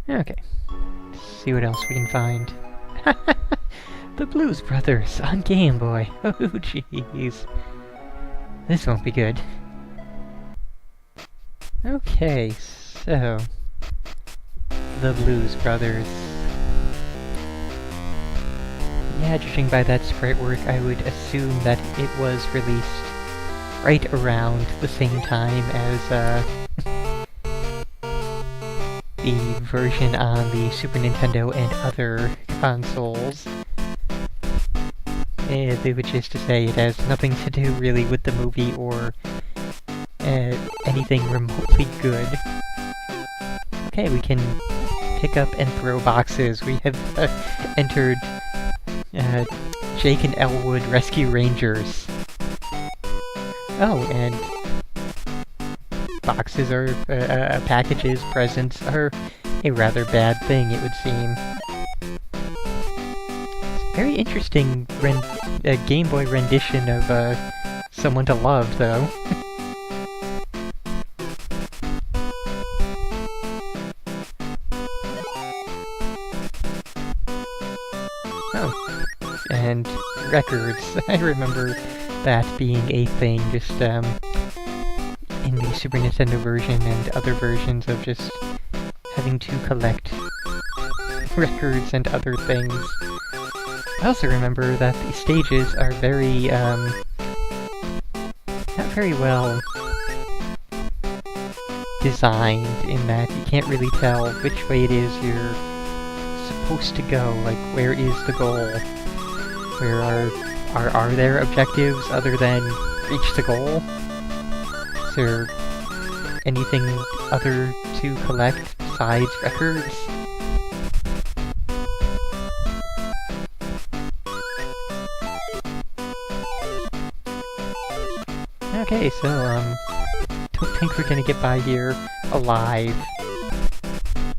Okay. See what else we can find. The Blues Brothers on Game Boy. Oh, jeez. This won't be good. Okay, so... The Blues Brothers. Yeah, judging by that sprite work, I would assume that it was released right around the same time as, the version on the Super Nintendo and other consoles. Which is to say, it has nothing to do really with the movie or anything remotely good. Okay, we can pick up and throw boxes. We have entered Jake and Elwood Rescue Rangers. Oh, and boxes are, packages, presents are a rather bad thing, it would seem. Very interesting Game Boy rendition of Someone to Love, though. Oh, and records. I remember that being a thing, just in the Super Nintendo version and other versions of just having to collect records and other things. I also remember that the stages are very, not very well designed, in that you can't really tell which way it is you're supposed to go, like, where is the goal? Where are there objectives other than reach the goal? Is there anything other to collect besides records? Okay, so, don't think we're gonna get by here alive.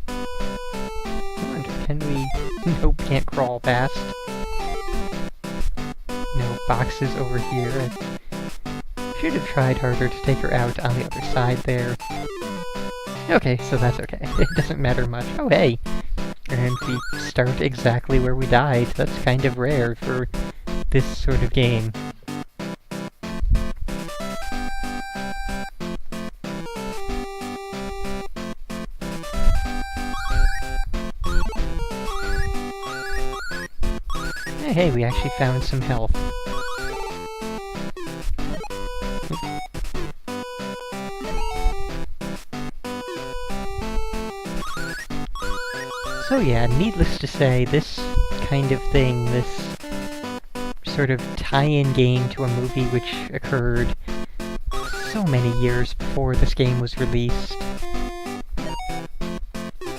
I wonder, can we... Nope, can't crawl past. No boxes over here. I should have tried harder to take her out on the other side there. Okay, so that's okay. It doesn't matter much. Oh, hey! And we start exactly where we died. That's kind of rare for this sort of game. Hey, we actually found some health. So yeah, needless to say, this kind of thing, this sort of tie-in game to a movie which occurred so many years before this game was released.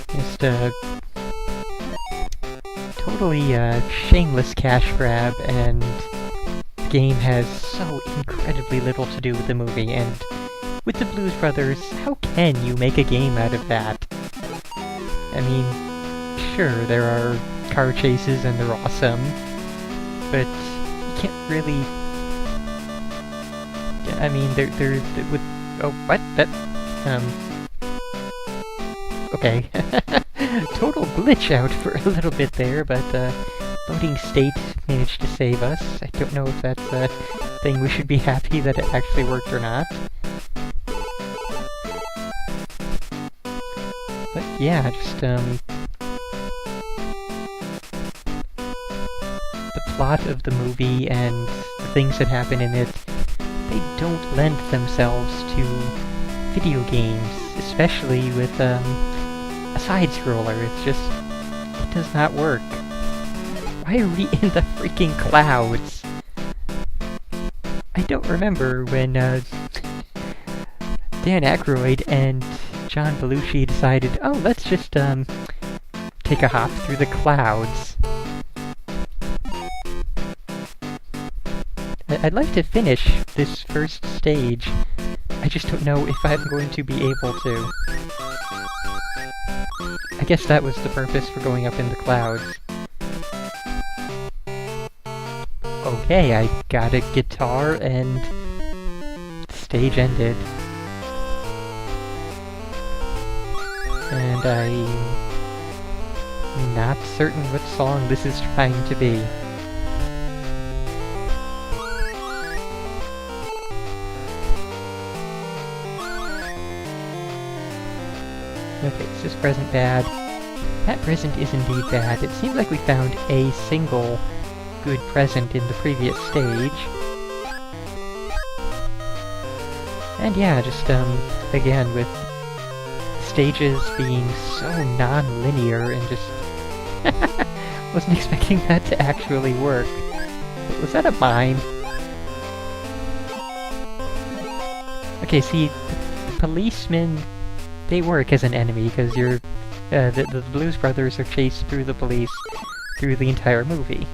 Just a totally shameless cash grab, and the game has so incredibly little to do with the movie, and with the Blues Brothers, how can you make a game out of that? I mean, sure, there are car chases and they're awesome, but you can't really... I mean, they're with... Oh, what? That... Okay. Total glitch out for a little bit there, but loading state managed to save us. I don't know if that's a thing we should be happy that it actually worked or not. But yeah, just the plot of the movie and the things that happen in it, they don't lend themselves to video games, especially with a side-scroller. It's just... it does not work. Why are we in the freaking clouds? I don't remember when Dan Aykroyd and John Belushi decided, oh, let's just take a hop through the clouds. I'd like to finish this first stage. I just don't know if I'm going to be able to. I guess that was the purpose for going up in the clouds. Okay, I got a guitar and the stage ended. And I Not certain what song this is trying to be. Okay, is this present bad? That present is indeed bad. It seems like we found a single good present in the previous stage. And yeah, just, again, with stages being so non-linear and just... wasn't expecting that to actually work. Was that a mine? Okay, see, the policemen, they work as an enemy, because you're... the Blues Brothers are chased through the police through the entire movie.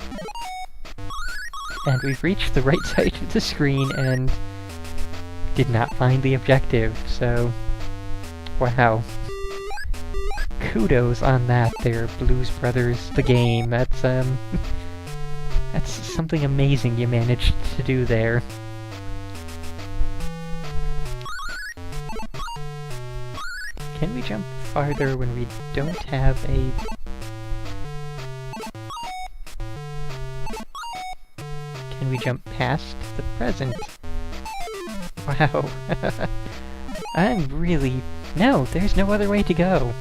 And we've reached the right side of the screen and did not find the objective, so... wow. Kudos on that there, Blues Brothers, the game. That's, that's something amazing you managed to do there. Can we jump farther when we don't have a... Can we jump past the present? Wow. I'm really... No, there's no other way to go.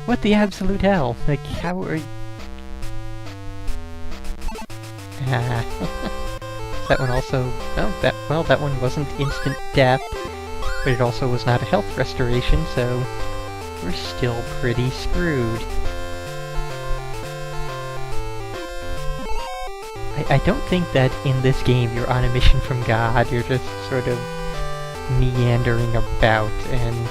What the absolute hell? Like, how are... Is that one also... Oh, well, that one wasn't instant death. But it also was not a health restoration, so we're still pretty screwed. I don't think that in this game you're on a mission from God, you're just sort of meandering about, and...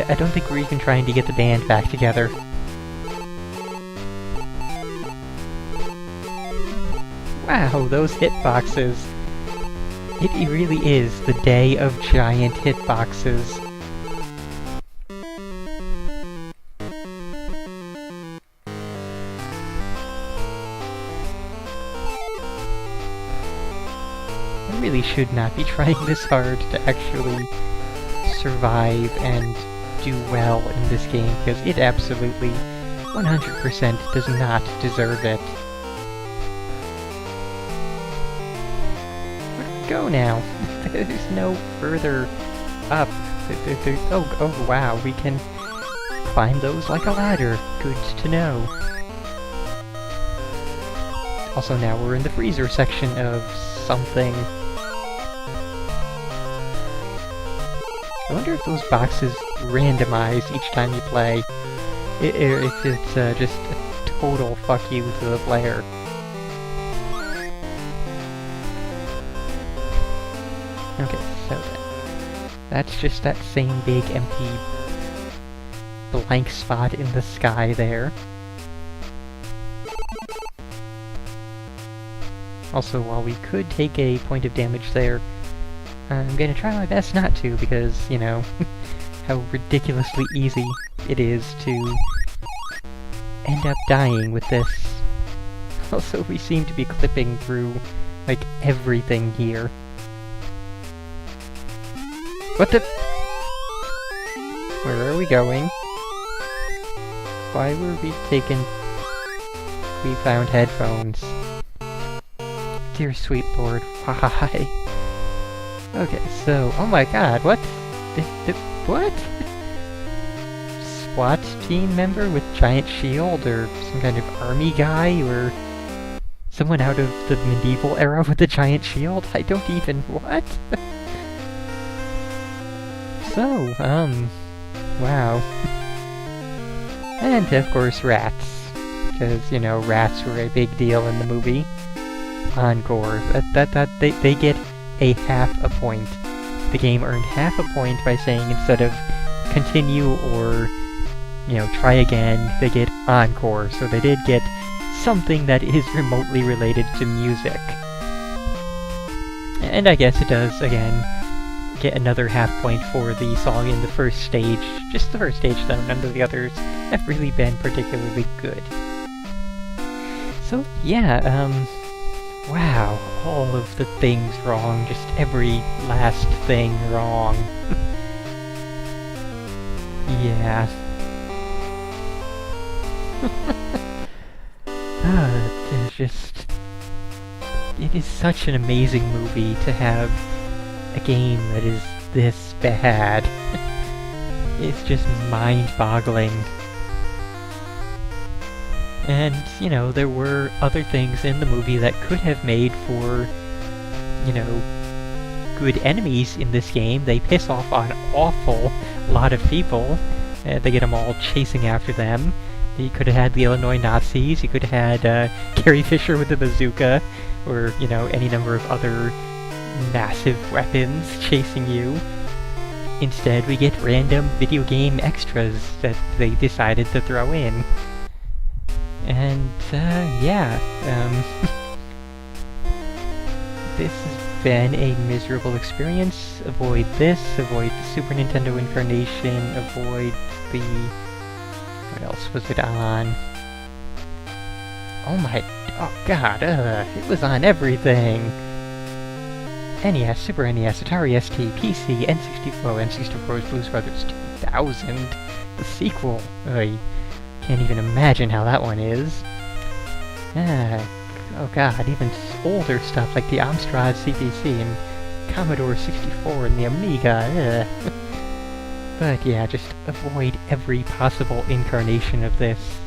I don't think we're even trying to get the band back together. Wow, those hitboxes! It really is the day of giant hitboxes. I really should not be trying this hard to actually survive and do well in this game, because it absolutely 100% does not deserve it. Go now. There's no further up. Oh wow, we can climb those like a ladder. Good to know. Also now we're in the freezer section of something. I wonder if those boxes randomize each time you play. If it's just a total fuck you to the player. Okay, so that's just that same big empty blank spot in the sky there. Also, while we could take a point of damage there, I'm gonna try my best not to, because, you know, how ridiculously easy it is to end up dying with this. Also, we seem to be clipping through, like, everything here. What the... Where are we going? Why were we taken... We found headphones. Dear sweet lord, why? Okay, so... Oh my god, what? What? SWAT team member with giant shield, or some kind of army guy, or... Someone out of the medieval era with a giant shield? I don't even... What? So, wow. And, of course, rats. Because, you know, rats were a big deal in the movie. Encore. They get a half a point. The game earned half a point by saying instead of continue or, you know, try again, they get encore. So they did get something that is remotely related to music. And I guess it does, again, get another half point for the song in the first stage. Just the first stage, though. None of the others have really been particularly good. So, yeah, wow. All of the things wrong. Just every last thing wrong. Yeah. There's just... It is such an amazing movie to have a game that is this bad. It's just mind-boggling. And, you know, there were other things in the movie that could have made for, you know, good enemies in this game. They piss off an awful lot of people. They get them all chasing after them. You could have had the Illinois Nazis, you could have had Carrie Fisher with the bazooka, or, you know, any number of other massive weapons chasing you. Instead, we get random video game extras that they decided to throw in. And, yeah, this has been a miserable experience. Avoid this, avoid the Super Nintendo incarnation, avoid the... What else was it on? Oh god, it was on everything! NES, Super NES, Atari ST, PC, N64, N64's Blues Brothers 2000, the sequel. I can't even imagine how that one is. Oh god, even older stuff like the Amstrad CPC and Commodore 64 and the Amiga. But yeah, just avoid every possible incarnation of this.